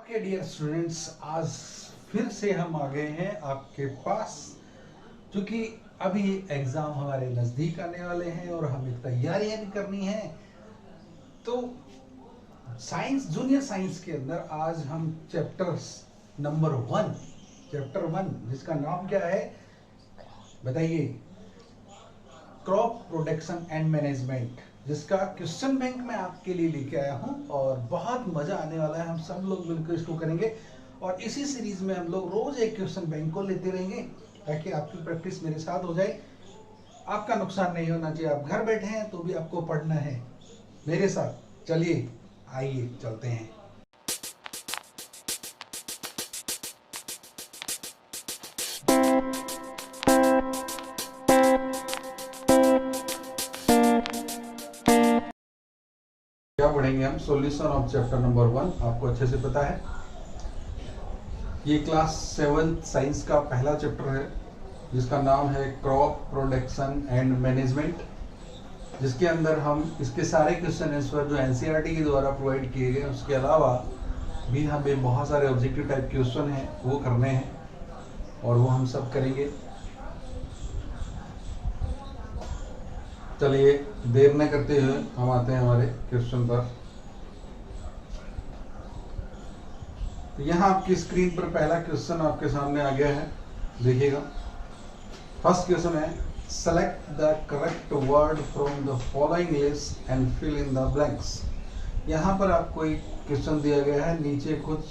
Okay dear students, आज फिर से हम आ गए हैं आपके पास, क्योंकि अभी एग्ज़ाम हमारे नज़दीक आने वाले हैं और हमें तैयारियां भी करनी है। तो साइंस, जूनियर साइंस के अंदर आज हम चैप्टर वन जिसका नाम क्या है बताइए? क्रॉप प्रोडक्शन एंड मैनेजमेंट, जिसका क्वेश्चन बैंक मैं आपके लिए लेके आया हूं और बहुत मजा आने वाला है। हम सब लोग मिलकर इसको करेंगे और इसी सीरीज में हम लोग रोज एक क्वेश्चन बैंक को लेते रहेंगे ताकि आपकी प्रैक्टिस मेरे साथ हो जाए। आपका नुकसान नहीं होना चाहिए। आप घर बैठे हैं तो भी आपको पढ़ना है मेरे साथ। चलिए आइए चलते हैं। क्या पढ़ेंगे हम? Solution of chapter number 1। आपको अच्छे से पता है ये क्लास 7 साइंस का पहला चैप्टर है जिसका नाम है क्रॉप प्रोडक्शन एंड मैनेजमेंट, जिसके अंदर हम इसके सारे क्वेश्चन आंसर जो एनसीईआरटी के द्वारा प्रोवाइड किए गए, उसके अलावा भी हमें बहुत सारे ऑब्जेक्टिव टाइप क्वेश्चन हैं वो करने हैं और वो हम सब करेंगे। चलिए देर न करते हुए हम आते हैं हमारे क्वेश्चन पर। तो यहाँ आपकी स्क्रीन पर पहला क्वेश्चन आपके सामने आ गया है, देखिएगा। फर्स्ट क्वेश्चन है, select the correct word from the following list and fill in the blanks. यहाँ पर आपको एक क्वेश्चन दिया गया है, नीचे कुछ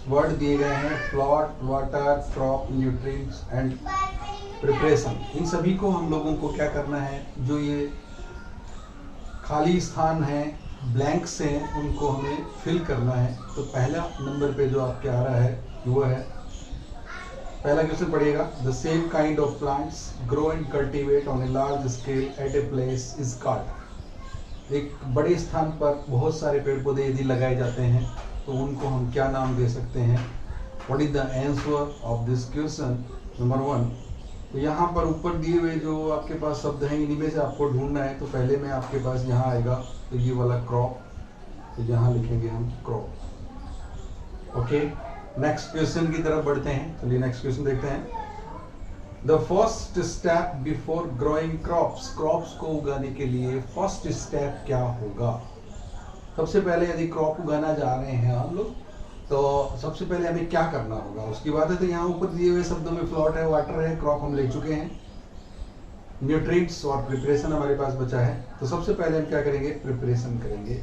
वर्ड दिए गए हैं, plot, water, crop, nutrients and preparation. इन सभी को हम लोगों को क्या करना है, जो ये खाली स्थान है, ब्लैंक्स हैं, उनको हमें फिल करना है। तो पहला नंबर पे जो आपके आ रहा है वो है, पहला क्वेश्चन पढ़िएगा। The same kind of plants grow and cultivate on a large scale eight a place is called. एक बड़े स्थान पर बहुत सारे पेड़ पौधे यदि लगाए जाते हैं तो उनको हम क्या नाम दे सकते हैं? What is the answer of this question number 1? तो यहाँ पर ऊपर दिए हुए जो आपके पास शब्द हैं, इन्हीं में से आपको ढूंढना है। तो पहले में आपके पास यहाँ आएगा तो ये वाला क्रॉप, तो यहाँ लिखेंगे हम क्रॉप। ओके, नेक्स्ट क्वेश्चन की तरफ बढ़ते हैं। चलिए नेक्स्ट क्वेश्चन देखते हैं। The first step before growing crops. Crops को उगाने के लिए फर्स्ट स्टेप क्या होगा? सबसे पहले यदि क्रॉप उगाना जा रहे हैं हम लोग तो सबसे पहले हमें क्या करना होगा उसकी बात है। तो यहाँ ऊपर दिए हुए शब्दों में फ्लॉट है, वाटर है, क्रॉप हम ले चुके हैं, न्यूट्रिएंट्स और प्रिपरेशन हमारे पास बचा है। तो सबसे पहले हम क्या करेंगे? प्रिपरेशन करेंगे।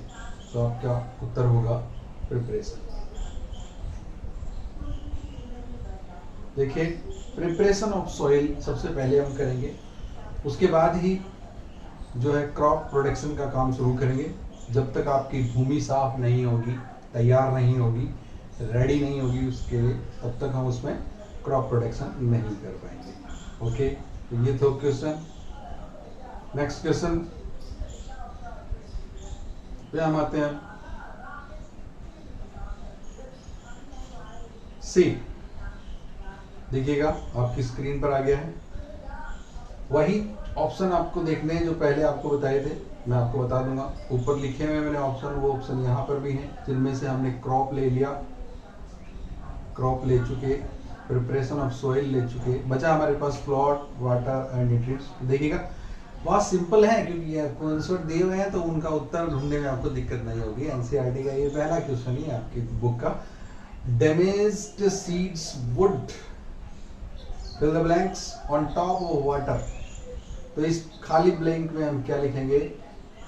तो आपका उत्तर होगा प्रिपरेशन। देखिए, प्रिपरेशन ऑफ सॉइल सबसे पहले हम करेंगे, उसके बाद ही जो है क्रॉप प्रोडक्शन का काम शुरू करेंगे। जब तक आपकी भूमि साफ नहीं होगी, तैयार नहीं होगी, रेडी नहीं होगी उसके लिए, तब तक हम उसमें क्रॉप प्रोडक्शन नहीं कर पाएंगे। ओके, तो ये तो क्वेश्चन। नेक्स्ट क्वेश्चन पे हम आते हैं। सी, देखिएगा आपकी स्क्रीन पर आ गया है। वही ऑप्शन आपको देखने हैं जो पहले आपको बताए थे, मैं आपको बता दूंगा। ऊपर लिखे हुए मैंने ऑप्शन, वो ऑप्शन यहाँ पर भी हैं, जिनमें से हमने क्रॉप ले लिया, क्रॉप ले चुके, प्रिपरेशन ऑफ सॉइल ले चुके, बचा हमारे पास प्लॉट, वाटर एंड न्यूट्रिएंट्स। देखिएगा बहुत सिंपल है, क्योंकि ये आंसर दिए हुए हैं तो उनका उत्तर ढूंढने में आपको दिक्कत नहीं होगी। एनसीईआरटी का ये पहला क्वेश्चन ही आपकी बुक का। Damaged seeds would fill the blanks on top of water. तो इस खाली ब्लैंक में हम क्या लिखेंगे?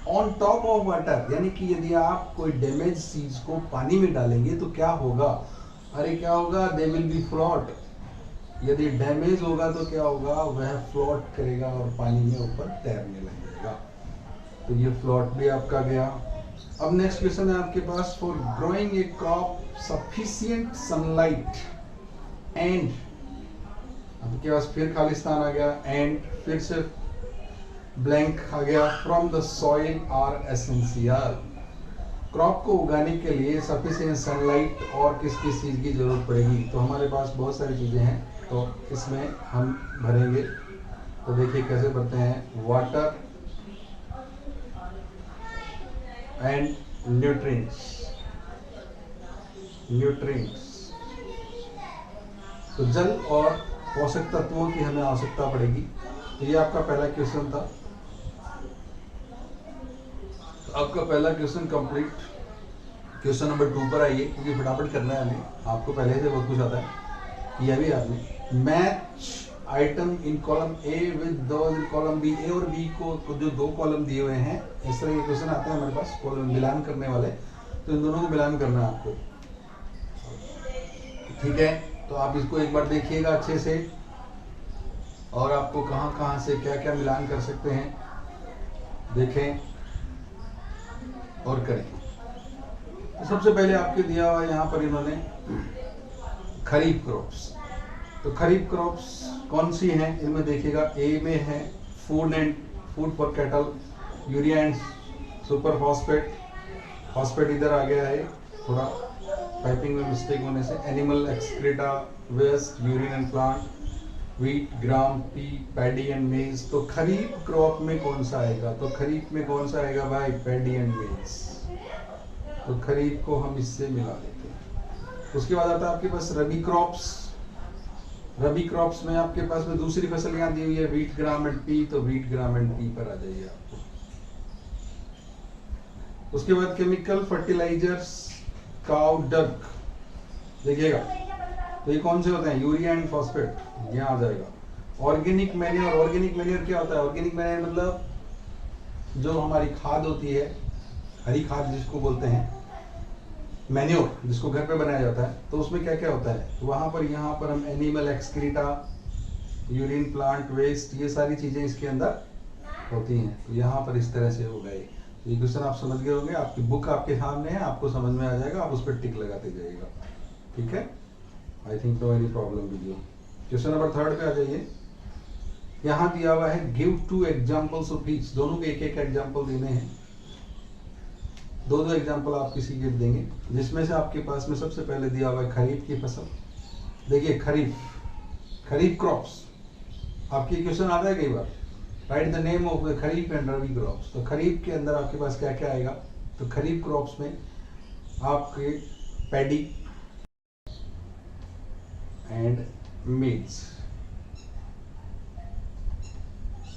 ऑन टॉप ऑफ वाटर, यानी कि यदि आप कोई डैमेज सीड्स को पानी में डालेंगे तो क्या होगा? अरे क्या होगा? They will be float. यदि डैमेज होगा तो क्या होगा? वह फ्लोट करेगा और पानी में ऊपर तैरने लगेगा। तो ये फ्लोट भी आपका गया। अब नेक्स्ट क्वेश्चन है आपके पास, for growing a crop sufficient sunlight and, आपके पास फिर खाली स्थान आ गया, एंड फिर से ब्लैंक आ गया, from the soil are essential. Crop को उगाने के लिए सफिशिएंट सनलाइट और किस किस चीज़ की जरूरत पड़ेगी? तो हमारे पास बहुत सारी चीज़ें हैं, तो इसमें हम भरेंगे। तो देखिए कैसे भरते हैं, वाटर एंड न्यूट्रिएंट्स। न्यूट्रिएंट्स। तो जल और पोषक तत्वों की हमें आवश्यकता पड़ेगी। तो ये आपका पहला क्वेश्चन था। तो आपका पहला क्वेश्चन कंप्लीट। क्वेश्चन नंबर 2 पर आइए, क्योंकि फटाफट करना है हमें, आपको पहले से बहुत कुछ आता है, किया भी आपने। Match item in column A with those in column B. A और बी को जो दो कॉलम दिए हुए हैं, इस तरह के क्वेश्चन आते हैं हमारे पास कॉलम मिलान करने वाले। तो इन दोनों को मिलान करना है आपको, ठीक है। तो आप इसको एक बार देखिएगा अच्छे से, और आपको कहाँ कहाँ से क्या क्या मिलान कर सकते हैं देखें और करें। तो सबसे पहले आपके दिया हुआ यहाँ पर इन्होंने खरीफ क्रॉप्स। तो खरीफ क्रॉप्स कौन सी हैं इनमें देखिएगा। ए में है food for cattle, urea and super phosphate. Phosphate इधर आ गया है थोड़ा टाइपिंग में मिस्टेक होने से। Animal excreta, waste, urine and plant, wheat, gram, pea, paddy and maize. तो खरीफ क्रॉप में कौन सा आएगा? तो खरीफ में कौन सा आएगा भाई? Paddy and maize. तो खरीफ को हम इससे मिला देते हैं। उसके बाद आता है आपके पास रबी क्रॉप्स। रबी क्रॉप्स में आपके पास में दूसरी फसल यहाँ दी हुई है व्हीट, ग्राम एंड पी। तो व्हीट, ग्राम एंड पी पर आ जाइए आपको। उसके बाद केमिकल फर्टिलाइजर्स, काउ डंग देखिएगा। तो ये कौन से होते हैं? यूरिया एंड फॉस्फेट, यहाँ आ जाएगा। Organic manure. ऑर्गेनिक मैन्योर क्या होता है? ऑर्गेनिक मैन्योर मतलब जो हमारी खाद होती है, हरी खाद जिसको बोलते हैं, मैन्योर जिसको घर पे बनाया जाता है। तो उसमें क्या क्या होता है? तो वहां पर यहाँ पर हम animal excreta, urine, plant waste, ये सारी चीजें इसके अंदर होती हैं। तो यहाँ पर इस तरह से हो गए। ये क्वेश्चन आप समझ गए होंगे, आपकी बुक आपके सामने है, आपको समझ में आ जाएगा, आप उस पर टिक लगाते जाइएगा, ठीक है। I think no any problem with you. Question number 3 पे आ जाइए। यहाँ दिया हुआ है गिव 2 एग्जाम्पल्स ऑफ ईच। दोनों के एक एक एग्जाम्पल देने हैं। दो एग्जाम्पल आप किसी के देंगे, जिसमें से आपके पास में सबसे पहले दिया हुआ है खरीफ की फसल। देखिए खरीफ क्रॉप्स आपकी क्वेश्चन आता है कई बार। Write the name of the kharif and rabi crops. तो खरीफ के अंदर आपके पास क्या क्या आएगा? तो खरीफ क्रॉप्स में आपके पैडी एंड मेज,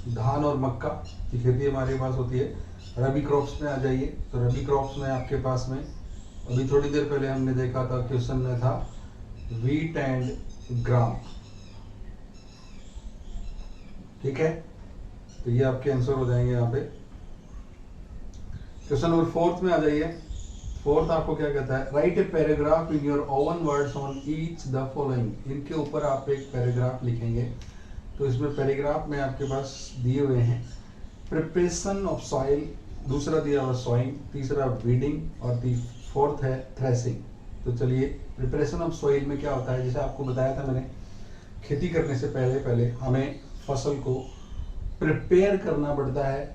धान और मक्का की खेती हमारे पास होती है। रबी क्रॉप्स में आ जाइए। तो रबी क्रॉप्स में आपके पास में अभी थोड़ी देर पहले हमने देखा था, क्वेश्चन में था व्हीट एंड ग्राम, ठीक है। तो ये आपके आंसर हो जाएंगे यहाँ पे। क्वेश्चन नंबर 4 में आ जाइए। 4 आपको क्या कहता है? Right a paragraph in your oven words on each the following. इनके ऊपर आप एक पैराग्राफ लिखेंगे। तो इसमें पैराग्राफ में आपके पास दिए हुए हैं प्रिपरेशन ऑफ सॉइल, दूसरा दिया हुआ सॉइंग, तीसरा वीडिंग और फोर्थ है थ्रेसिंग। तो चलिए, प्रिपरेशन ऑफ सॉइल में क्या होता है? जैसे आपको बताया था मैंने, खेती करने से पहले हमें फसल को प्रिपेयर करना पड़ता है।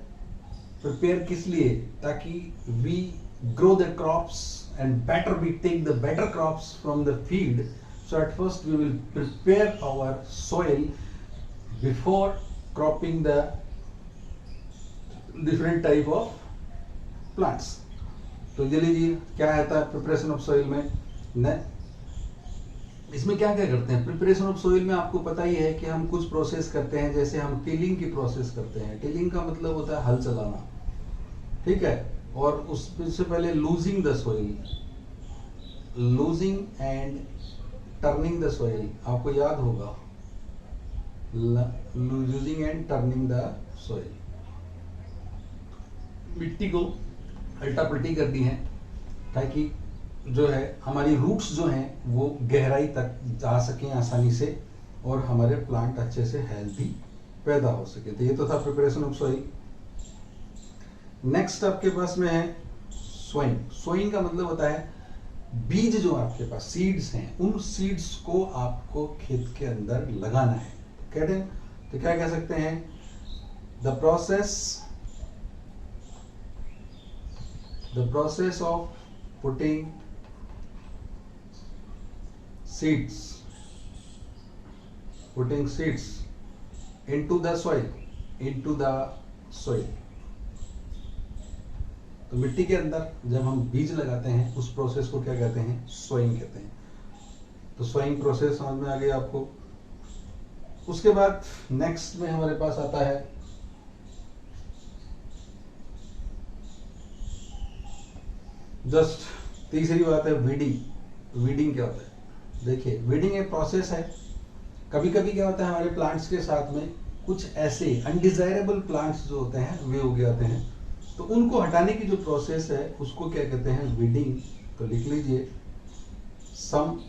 प्रिपेयर किस लिए? ताकि we grow the crops and better we take the better crops from the field. So at first we will prepare our soil before cropping the different type of plants. तो ये लीजिए क्या आता है प्रिपरेशन ऑफ सॉइल में न? इसमें क्या क्या करते हैं? प्रिपरेशन ऑफ सॉइल में आपको पता ही है कि हम कुछ प्रोसेस करते हैं। जैसे हम टिलिंग की प्रोसेस करते हैं। टिलिंग का मतलब होता है हल चलाना, ठीक है। और उससे पहले losing the soil, losing and turning the soil, आपको याद होगा, losing and turning the soil. मिट्टी को अल्टा पल्टी करनी है ताकि जो है हमारी रूट्स जो हैं वो गहराई तक जा सकें आसानी से, और हमारे प्लांट अच्छे से हेल्दी पैदा हो सके। तो ये तो था प्रिपरेशन ऑफ सॉइल। नेक्स्ट आपके पास में है सोइंग। सोइंग का मतलब होता है बीज जो आपके पास सीड्स हैं, उन सीड्स को आपको खेत के अंदर लगाना है। कहते हैं तो क्या कह सकते हैं? The process of putting seeds into the soil, तो मिट्टी के अंदर जब हम बीज लगाते हैं उस प्रोसेस को क्या कहते हैं, सोइंग कहते हैं। तो सोइंग प्रोसेस समझ में आ गई आपको। उसके बाद नेक्स्ट में हमारे पास आता है जस्ट तीसरी बात है वीडिंग। वीडिंग क्या होता है? देखिए, वीडिंग एक प्रोसेस है। कभी कभी क्या होता है, हमारे प्लांट्स के साथ में कुछ ऐसे अनडिजायरेबल प्लांट्स जो होते हैं वे उग जाते हैं, तो उनको हटाने की जो प्रोसेस है उसको क्या कहते हैं, वीडिंग। तो लिख लीजिए, सम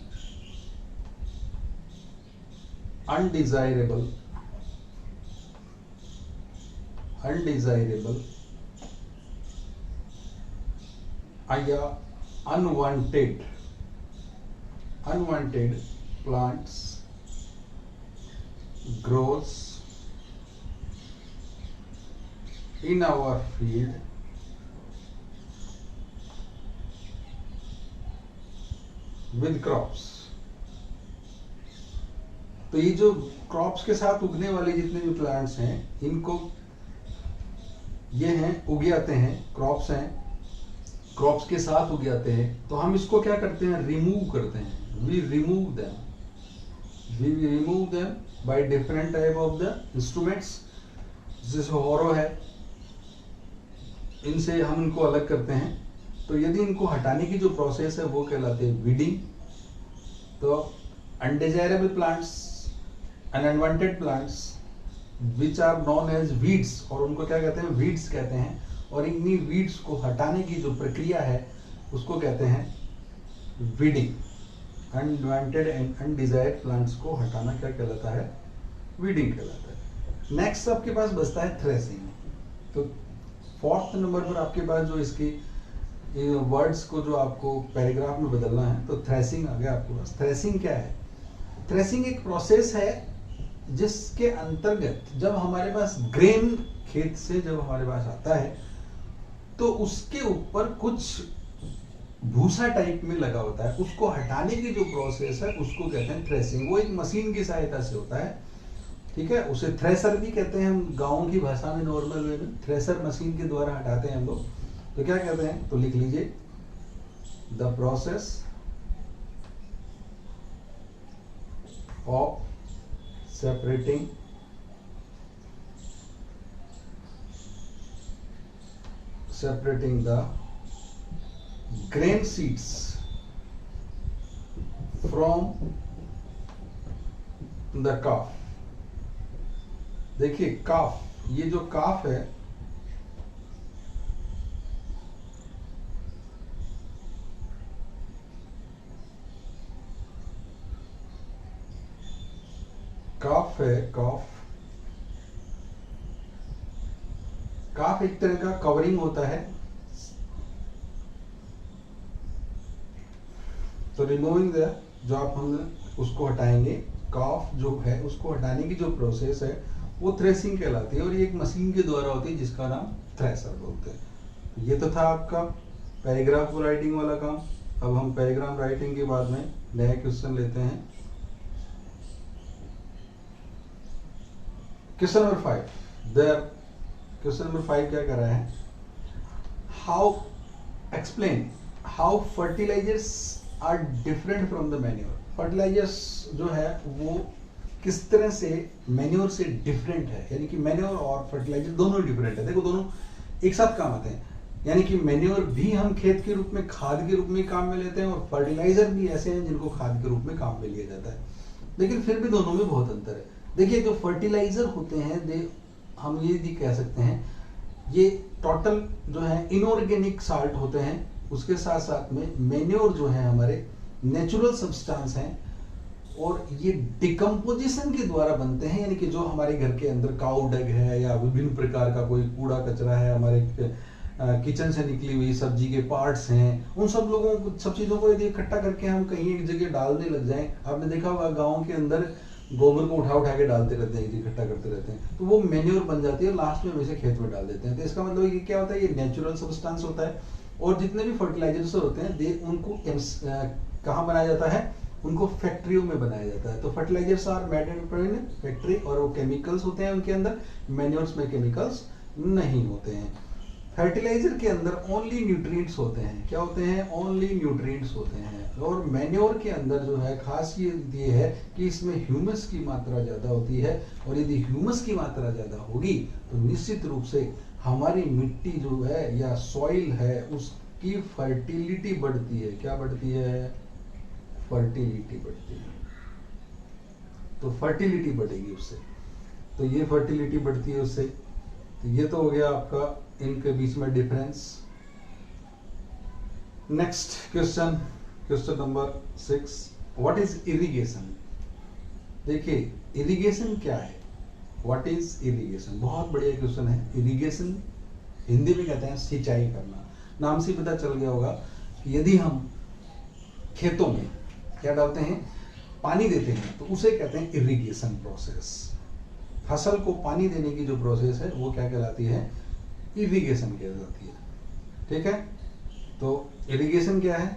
अनडिजायरेबल या unwanted plants grows in our field with crops। तो ये जो क्रॉप्स के साथ उगने वाले जितने भी प्लांट्स हैं, इनको ये हैं उग जाते हैं, क्रॉप्स हैं, क्रॉप्स के साथ उग जाते हैं, तो हम इसको क्या करते हैं, रिमूव करते हैं। we remove them by different type of the instruments, जैसे होरो है, इनसे हम इनको अलग करते हैं। तो यदि इनको हटाने की जो प्रोसेस है वो कहलाते हैं वीडिंग। तो undesirable plants and unwanted plants which are known as weeds, और उनको क्या कहते हैं, वीड्स कहते हैं। और इन्हीं वीड्स को हटाने की जो प्रक्रिया है उसको कहते हैं weeding. Unwanted and undesired plants को हटाना क्या कहलाता है, वीडिंग कहलाता है। नेक्स्ट आपके पास बचता है थ्रेसिंग। तो फोर्थ नंबर पर आपके पास जो इसकी वर्ड्स को जो आपको पैराग्राफ में बदलना है, तो थ्रेसिंग आ गया आपके पास। थ्रेसिंग क्या है? थ्रेसिंग एक प्रोसेस है जिसके अंतर्गत जब हमारे पास ग्रेन खेत से जब हमारे पास आता है तो उसके ऊपर कुछ भूसा टाइप में लगा होता है, उसको हटाने की जो प्रोसेस है उसको कहते हैं थ्रेसिंग। वो एक मशीन की सहायता से होता है, ठीक है। उसे थ्रेसर भी कहते हैं हम गाँव की भाषा में, नॉर्मल वे में थ्रेसर मशीन के द्वारा हटाते हैं हम लोग। तो क्या कहते हैं, तो लिख लीजिए, the process of separating the grain seeds from the calf। देखिए काफ, ये जो काफ है, काफ है, काफ एक तरह का कवरिंग होता है। तो रिमूविंग द, जो आप हम उसको हटाएंगे, काफ जो है उसको हटाने की जो प्रोसेस है वो थ्रेसिंग कहलाती है, और ये एक मशीन के द्वारा होती है जिसका नाम थ्रेसर बोलते हैं। ये तो था आपका पैराग्राफ राइटिंग वाला काम। अब हम पैराग्राफ राइटिंग के बाद में नया क्वेश्चन लेते हैं। Question number 5 there. Question number 5 क्या कर रहा है, how explain how fertilisers are different from the manure. Fertilisers जो है वो किस तरह से मैन्योर से डिफरेंट है, यानी कि मैन्योर और फर्टिलाइजर दोनों डिफरेंट है। देखो दोनों एक साथ काम आते हैं, यानी कि मैन्योर भी हम खेत के रूप में, खाद के रूप में काम में लेते हैं, और फर्टिलाइजर भी ऐसे हैं जिनको खाद के रूप में काम में लिया जाता है, लेकिन फिर भी दोनों में बहुत अंतर है। देखिए जो फर्टिलाइजर होते हैं, हम ये भी कह सकते हैं ये टोटल जो है इनऑर्गेनिक साल्ट होते हैं, उसके साथ साथ में मैन्योर जो है हमारे नेचुरल सब्सटेंस हैं, और ये डिकम्पोजिशन के द्वारा बनते हैं, यानी कि जो हमारे घर के अंदर काऊ डग है या विभिन्न प्रकार का कोई कूड़ा कचरा है, हमारे किचन से निकली हुई सब्जी के पार्ट्स हैं, उन सब चीज़ों को यदि इकट्ठा करके हम कहीं एक जगह डालने लग जाएं, आपने देखा होगा गाँव के अंदर गोबर को उठा उठा के डालते रहते हैं, इकट्ठा करते रहते हैं, तो वो मैन्योर बन जाती है, लास्ट में वैसे खेत में डाल देते हैं। तो इसका मतलब ये क्या होता है, ये नेचुरल सब्सटेंस होता है। और जितने भी फर्टिलाइजर्स होते हैं उनको कहाँ बनाया जाता है, उनको फैक्ट्रियों में बनाया जाता है। तो fertilisers are made in factory, और वो केमिकल्स होते हैं उनके अंदर, मैन्योर्स में केमिकल्स नहीं होते हैं। फर्टिलाइजर के अंदर ओनली न्यूट्रिएंट्स होते हैं। क्या होते हैं? ओनली न्यूट्रिएंट्स होते हैं। और मैन्योर के अंदर जो है खासियत ये है कि इसमें ह्यूमस की मात्रा ज़्यादा होती है, और यदि ह्यूमस की मात्रा ज़्यादा होगी तो निश्चित रूप से हमारी मिट्टी जो है या सॉइल है उसकी फर्टिलिटी बढ़ती है। क्या बढ़ती है? फर्टिलिटी बढ़ती है। तो फर्टिलिटी बढ़ेगी उससे, तो ये फर्टिलिटी बढ़ती है उससे। तो ये तो हो गया आपका इनके बीच में difference. Next question, question number 6, what is irrigation? देखिए इरिगेशन क्या है, व्हाट इज इरिगेशन? बहुत बढ़िया क्वेश्चन है। इरिगेशन हिंदी में कहते हैं सिंचाई करना। नाम से पता चल गया होगा कि यदि हम खेतों में क्या डालते हैं, पानी देते हैं, तो उसे कहते हैं इरिगेशन प्रोसेस। फसल को पानी देने की जो प्रोसेस है वो क्या कहलाती है? इरिगेशन कहलाती है। ठीक है, तो इरिगेशन क्या है?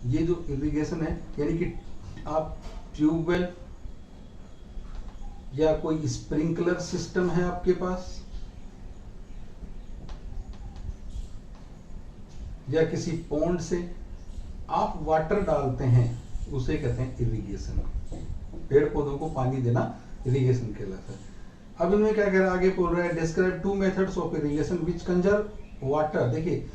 ये जो इरिगेशन है यानी कि आप ट्यूबवेल या कोई स्प्रिंकलर सिस्टम है आपके पास, या किसी पॉन्ड से आप वाटर डालते हैं, उसे कहते हैं इरिगेशन। पेड़ पौधों को पानी देना इरिगेशन कहलाता है। अब इनमें क्या कह रहा है, आगे बोल रहा है describe 2 methods of irrigation which conserve water. देखिए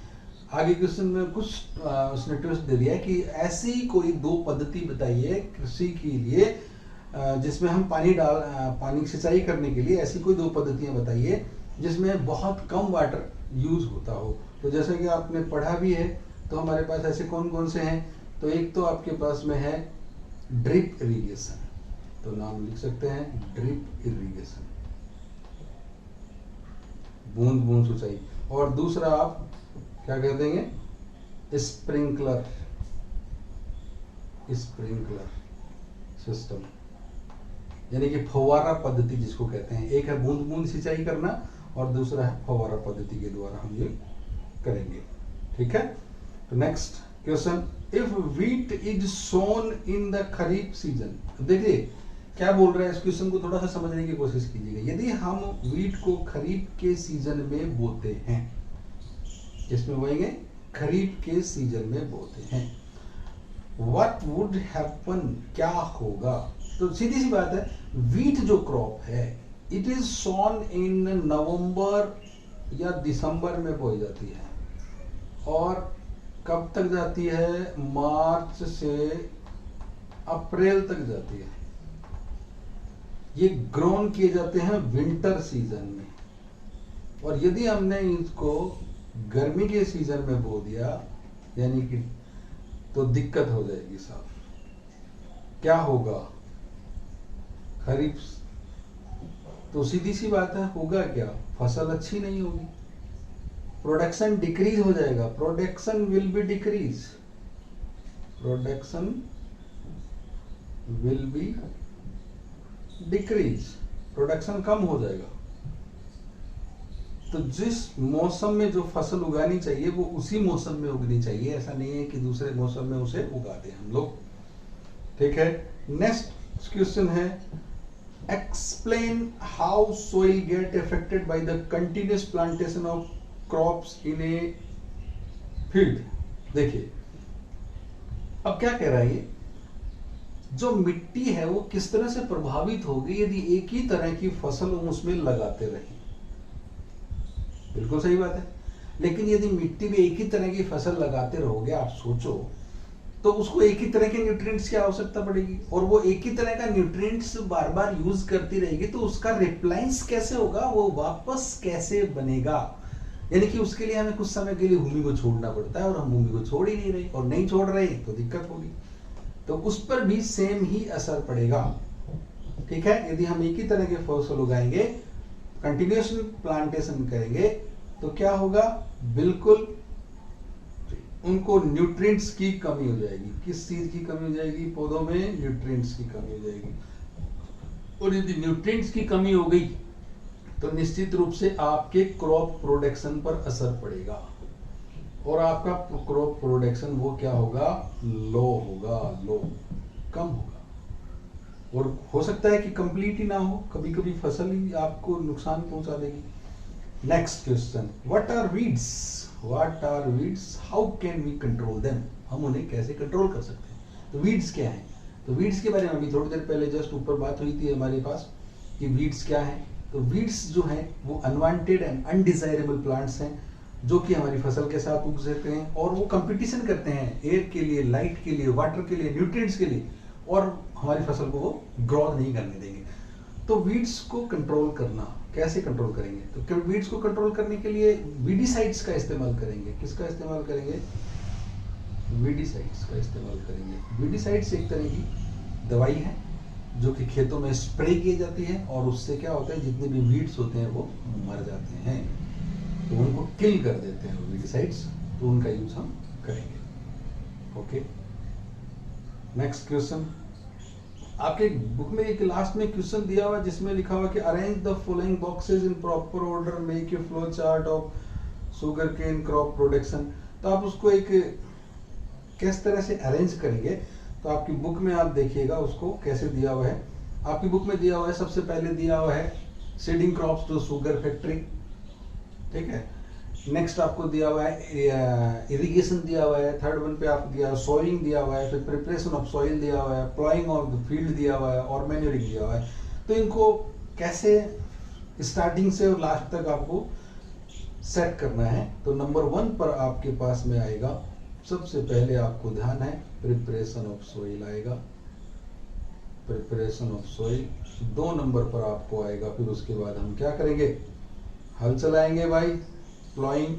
आगे क्वेश्चन में कुछ उसने ट्विस्ट दे दिया है कि ऐसी कोई 2 पद्धति बताइए कृषि के लिए जिसमें हम पानी सिंचाई करने के लिए ऐसी कोई 2 पद्धतियां बताइए जिसमें बहुत कम वाटर यूज होता हो। तो जैसे कि आपने पढ़ा भी है, तो हमारे पास ऐसे कौन कौन से हैं? तो एक तो आपके पास में है ड्रिप इरिगेशन, तो नाम लिख सकते हैं ड्रिप इरिगेशन, बूंद बूंद सिंचाई। और दूसरा आप क्या कह देंगे? स्प्रिंकलर सिस्टम, यानी कि फव्वारा पद्धति जिसको कहते हैं। एक है बूंद बूंद सिंचाई करना और दूसरा है फव्वारा पद्धति के द्वारा हम ये करेंगे। ठीक है, तो next question, if wheat is sown in the kharif season. देखिए क्या बोल रहा है, इस क्वेश्चन को थोड़ा सा समझने की कोशिश कीजिएगा। यदि हम व्हीट को खरीफ के सीजन में बोते हैं, इसमें बोएंगे खरीफ के सीजन में बोते हैं, व्हाट वुड हैपन, क्या होगा? तो सीधी सी बात है, व्हीट जो क्रॉप है इट इज सोन इन नवंबर या दिसंबर में बोई जाती है, और कब तक जाती है? मार्च से अप्रैल तक जाती है। ये ग्रोन किए जाते हैं विंटर सीजन में, और यदि हमने इसको गर्मी के सीजन में बो दिया यानी कि तो दिक्कत हो जाएगी साहब। क्या होगा? खरीफ, तो सीधी सी बात है, होगा क्या? फसल अच्छी नहीं होगी, प्रोडक्शन डिक्रीज हो जाएगा। Production will be decrease, production will be decrease, production कम हो जाएगा। तो जिस मौसम में जो फसल उगानी चाहिए वो उसी मौसम में उगनी चाहिए, ऐसा नहीं है कि दूसरे मौसम में उसे उगा दें हम लोग। ठीक है, नेक्स्ट क्वेश्चन है, explain how soil get affected by the continuous plantation of crops in a field. देखिए अब क्या कह रहा है, ये जो मिट्टी है वो किस तरह से प्रभावित होगी यदि एक ही तरह की फसल हम उसमें लगाते रहें। बिल्कुल सही बात है, लेकिन यदि मिट्टी में एक ही तरह की फसल लगाते रहोगे, आप सोचो तो उसको एक ही तरह के न्यूट्रिएंट्स की आवश्यकता पड़ेगी, और वो एक ही तरह का न्यूट्रिएंट्स बार बार यूज करती रहेगी, तो उसका रिप्लायंस कैसे होगा, वो वापस कैसे बनेगा? यानी कि उसके लिए हमें कुछ समय के लिए भूमि को छोड़ना पड़ता है, और हम भूमि को छोड़ ही नहीं रहे, और नहीं छोड़ रहे तो दिक्कत होगी। तो उस पर भी सेम ही असर पड़ेगा। ठीक है, यदि हम एक ही तरह के फसल उगाएंगे, कंटिन्यूअस प्लांटेशन करेंगे, तो क्या होगा? बिल्कुल उनको न्यूट्रिएंट्स की कमी हो जाएगी। किस चीज की कमी हो जाएगी? पौधों में न्यूट्रिएंट्स की कमी हो जाएगी, और यदि न्यूट्रिएंट्स की कमी हो गई तो निश्चित रूप से आपके क्रॉप प्रोडक्शन पर असर पड़ेगा, और आपका क्रॉप प्रोडक्शन वो क्या होगा? लो होगा, लो, कम होगा, और हो सकता है कि कंप्लीट ही ना हो, कभी कभी फसल ही आपको नुकसान पहुंचा देगी। Next question, what are weeds? What are weeds, how can we control them? हम उन्हें कैसे कंट्रोल कर सकते हैं? तो वीड्स क्या है? तो वीड्स के बारे में अभी थोड़ी देर पहले जस्ट ऊपर बात हुई थी हमारे पास कि वीड्स क्या है। तो वीड्स जो है वो अनवांटेड एंड अनडिजायरेबल प्लांट्स हैं जो कि हमारी फसल के साथ उग सकते हैं और वो कंपटीशन करते हैं एयर के लिए, लाइट के लिए, वाटर के लिए, न्यूट्रिएंट्स के लिए, और हमारी फसल को वो ग्रोथ नहीं करने देंगे। तो वीड्स को कंट्रोल करना, कैसे कंट्रोल करेंगे? तो वीड्स को कंट्रोल करने के लिए वीडीसाइड्स का इस्तेमाल करेंगे। किसका इस्तेमाल करेंगे? वीडीसाइड्स का इस्तेमाल करेंगे। वीडीसाइड्स एक तरह की दवाई है जो कि खेतों में स्प्रे की जाती है और उससे क्या होता है, जितने भी वीड्स होते हैं वो मर जाते हैं, तो उनको किल कर देते हैं वीडीसाइड्स। तो उनका यूज हम करेंगे। ओके, नेक्स्ट क्वेश्चन, आपके बुक में एक लास्ट में क्वेश्चन दिया हुआ जिसमें लिखा हुआ कि arrange the following boxes in proper order, make a flow chart of sugar cane crop production. तो आप उसको एक किस तरह से अरेंज करेंगे? तो आपकी बुक में आप देखिएगा उसको कैसे दिया हुआ है। आपकी बुक में दिया हुआ है, सबसे पहले दिया हुआ है seeding crops to sugar factory, ठीक है। नेक्स्ट आपको दिया हुआ है इरिगेशन दिया हुआ है, थर्ड वन पे आपको दिया है सोइंग दिया हुआ है, फिर प्रिपरेशन ऑफ सॉइल दिया हुआ है, प्लॉइंग ऑफ द फील्ड दिया हुआ है और मैन्यूरिंग दिया हुआ है। तो इनको कैसे स्टार्टिंग से और लास्ट तक आपको सेट करना है? तो नंबर 1 पर आपके पास में आएगा, सबसे पहले आपको ध्यान है प्रिपरेशन ऑफ सॉइल आएगा, प्रिपरेशन ऑफ सॉइल 2 नंबर पर आपको आएगा। फिर उसके बाद हम क्या करेंगे? हल चलाएंगे भाई, प्लॉइंग।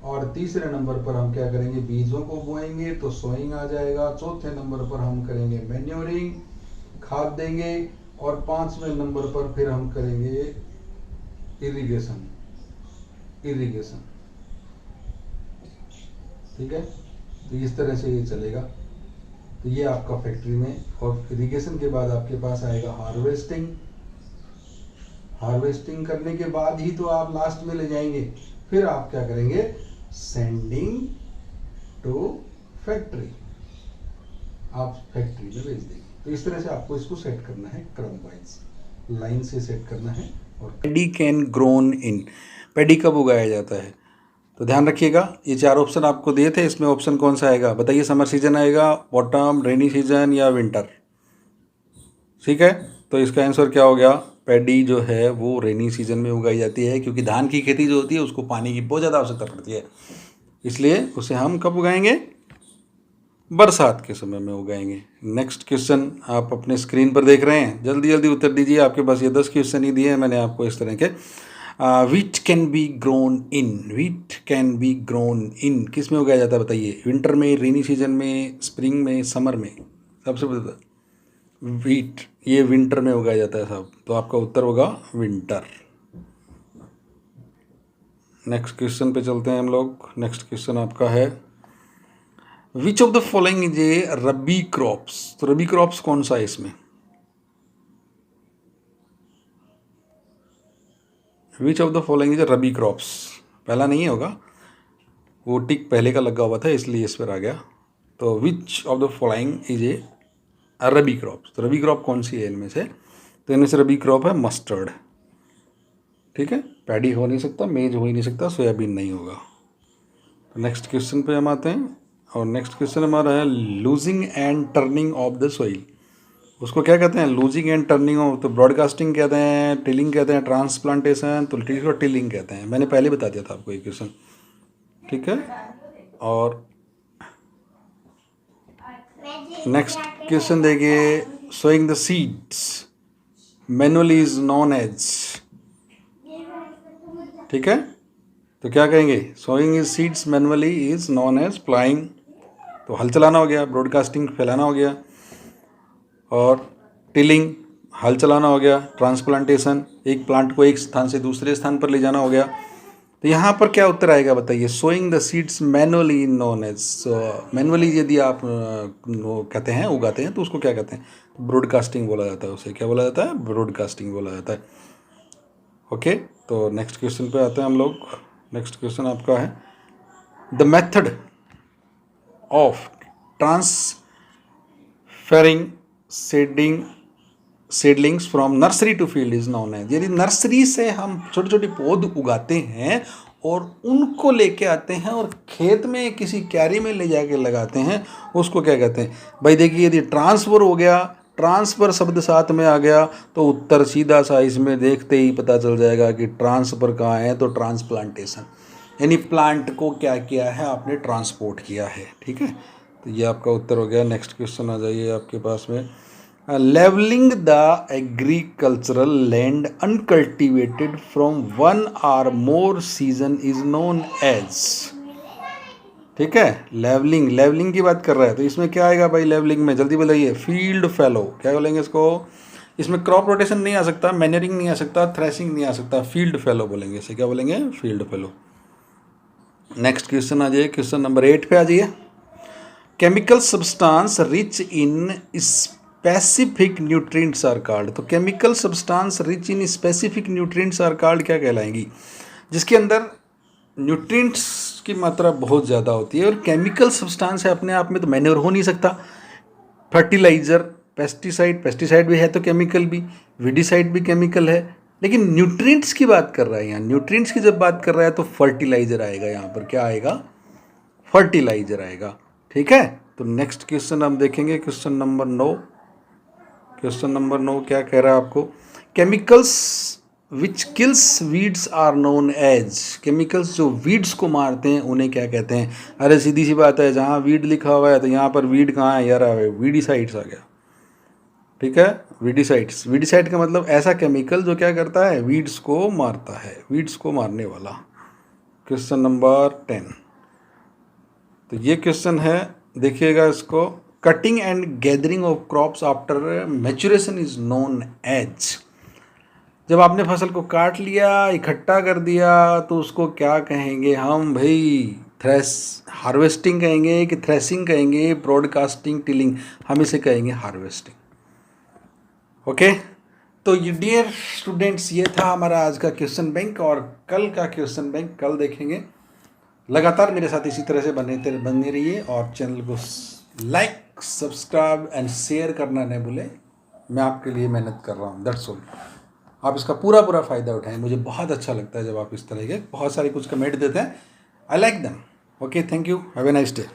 और तीसरे नंबर पर हम क्या करेंगे? बीजों को बोएंगे तो सोइंग आ जाएगा। चौथे नंबर पर हम करेंगे मैन्योरिंग, खाद देंगे। और 5वें नंबर पर फिर हम करेंगे इरिगेशन, इरिगेशन, ठीक है। तो इस तरह से ये चलेगा। तो ये आपका फैक्ट्री में, और इरिगेशन के बाद आपके पास आएगा हार्वेस्टिंग। हार्वेस्टिंग करने के बाद ही तो आप लास्ट में ले जाएंगे। फिर आप क्या करेंगे? सेंडिंग टू फैक्ट्री, आप फैक्ट्री में भेज देंगे। तो इस तरह से आपको इसको सेट करना है, क्रम वाइज लाइन से सेट करना है। और paddy can grown in, paddy कब उगाया जाता है? तो ध्यान रखिएगा, ये 4 ऑप्शन आपको दिए थे, इसमें ऑप्शन कौन सा आएगा बताइए? समर सीजन आएगा, ऑटम, रेनी सीजन या विंटर? ठीक है, तो इसका आंसर क्या हो गया? पैडी जो है वो रेनी सीजन में उगाई जाती है, क्योंकि धान की खेती जो होती है उसको पानी की बहुत ज़्यादा आवश्यकता पड़ती है, इसलिए उसे हम कब उगाएंगे? बरसात के समय में उगाएंगे। नेक्स्ट क्वेश्चन आप अपने स्क्रीन पर देख रहे हैं, जल्दी जल्दी उत्तर दीजिए। आपके पास ये 10 क्वेश्चन ही दिए हैं मैंने आपको इस तरह के। Wheat can be grown in, wheat can be grown in किस में उगाया जाता है बताइए? विंटर में, रेनी सीजन में, स्प्रिंग में, समर में? सबसे पहले व्हीट ये विंटर में उगाया जाता है साहब, तो आपका उत्तर होगा विंटर। नेक्स्ट क्वेश्चन पे चलते हैं हम लोग। नेक्स्ट क्वेश्चन आपका है, which of the following is a rabi crops? तो रबी क्रॉप्स कौन सा है इसमें? Which of the following is a rabi crops, पहला नहीं होगा, वो टिक पहले का लगा हुआ था इसलिए इस पर आ गया। तो which of the following is a rabi crops, तो रबी क्रॉप कौन सी है इनमें से? तो इनमें से रबी क्रॉप है मस्टर्ड, ठीक है। पैडी हो नहीं सकता, मेज हो ही नहीं सकता, सोयाबीन नहीं होगा। तो नेक्स्ट क्वेश्चन पे हम आते हैं, और नेक्स्ट क्वेश्चन हमारा है losing and turning of the soil. उसको क्या कहते हैं? लूजिंग एंड टर्निंग ऑफ, तो ब्रॉडकास्टिंग कहते हैं, टिलिंग कहते हैं, ट्रांसप्लांटेशन, तो टिलिंग कहते हैं। मैंने पहले बता दिया था आपको ये क्वेश्चन, ठीक है। और नेक्स्ट क्वेश्चन देखिए, sowing the seeds manually is known as, ठीक है। तो क्या कहेंगे? Sowing seeds manually is known as ploughing, तो हल चलाना हो गया, ब्रॉडकास्टिंग फैलाना हो गया, और टिलिंग हल चलाना हो गया, ट्रांसप्लांटेशन एक प्लांट को एक स्थान से दूसरे स्थान पर ले जाना हो गया। तो यहाँ पर क्या उत्तर आएगा बताइए? Sowing the seeds manually known as, manually यदि आप कहते हैं, उगाते हैं, तो उसको क्या कहते हैं? ब्रॉडकास्टिंग बोला जाता है, उसे क्या बोला जाता है? ब्रॉडकास्टिंग बोला जाता है। ओके, तो नेक्स्ट क्वेश्चन पे आते हैं हम लोग। नेक्स्ट क्वेश्चन आपका है, the method of transferring seeding seedlings from nursery to field is known as. यदि नर्सरी से हम छोटे छोटे पौध उगाते हैं और उनको लेके आते हैं और खेत में किसी क्यारी में ले जाके लगाते हैं, उसको क्या कहते हैं भाई? देखिए, यदि ट्रांसफ़र हो गया, ट्रांसफ़र शब्द साथ में आ गया तो उत्तर सीधा सा इसमें देखते ही पता चल जाएगा कि ट्रांसफ़र कहाँ है, तो ट्रांसप्लांटेशन, यानी प्लांट को क्या किया है आपने, ट्रांसपोर्ट किया है। ठीक है, तो ये आपका उत्तर हो गया। नेक्स्ट क्वेश्चन आ जाइए आपके पास में। Levelling the agricultural land uncultivated from 1 or more season is known as. ठीक है, लेवलिंग की बात कर रहा है, तो इसमें क्या आएगा भाई लेवलिंग में? जल्दी बताइए। फील्ड फैलो, क्या बोलेंगे इसको? इसमें क्रॉप रोटेशन नहीं आ सकता, मैनरिंग नहीं आ सकता, थ्रेशिंग नहीं आ सकता, फील्ड फैलो बोलेंगे इसे। क्या बोलेंगे? Field fallow. नेक्स्ट क्वेश्चन आ जाइए, क्वेश्चन नंबर 8 पे आ जाइए। Chemical substance rich in specific nutrients are called. तो chemical substance rich in specific nutrients are called क्या कहलाएंगी? जिसके अंदर न्यूट्रिएंट्स की मात्रा बहुत ज़्यादा होती है। और केमिकल सब्सटेंस है अपने आप में तो मैन्योर हो नहीं सकता। फर्टिलाइज़र, पेस्टिसाइड भी है तो केमिकल भी, वीडिसाइड भी केमिकल है। लेकिन न्यूट्रिएंट्स की बात कर रहा है यहाँ, न्यूट्रिएंट्स की जब बात कर रहा है तो फर्टिलाइज़र आएगा यहाँ पर। क्या आएगा? फर्टिलाइज़र आएगा। ठीक है, तो नेक्स्ट क्वेश्चन हम देखेंगे, क्वेश्चन नंबर 9। क्वेश्चन नंबर 9 क्या कह रहा है आपको? Chemicals which kills weeds are known as. Chemicals जो वीड्स को मारते हैं उन्हें क्या कहते हैं? अरे सीधी सी बात है, जहाँ वीड लिखा हुआ है तो यहाँ पर वीड कहाँ है यार? वीडिसाइड्स आ गया। ठीक है, वीडिसाइड्स। वीडिसाइड का मतलब ऐसा केमिकल जो क्या करता है? वीड्स को मारता है, वीड्स को मारने वाला। क्वेश्चन नंबर 10, तो ये क्वेश्चन है, देखिएगा इसको। Cutting and gathering of crops after maturation is known as. जब आपने फसल को काट लिया, इकट्ठा कर दिया, तो उसको क्या कहेंगे हम भाई? हार्वेस्टिंग कहेंगे कि थ्रेसिंग कहेंगे, ब्रॉडकास्टिंग, टिलिंग? हम इसे कहेंगे हार्वेस्टिंग। ओके, तो ये डियर स्टूडेंट्स, ये था हमारा आज का क्वेश्चन बैंक। और कल का क्वेश्चन बैंक कल देखेंगे। लगातार मेरे साथ इसी तरह से बने रहिए और चैनल को लाइक, सब्सक्राइब एंड शेयर करना नहीं भूलें। मैं आपके लिए मेहनत कर रहा हूँ, दैट्स ऑल। आप इसका पूरा फ़ायदा उठाएं। मुझे बहुत अच्छा लगता है जब आप इस तरह के बहुत सारे कुछ कमेंट देते हैं। I like them. Okay, thank you, have a nice day.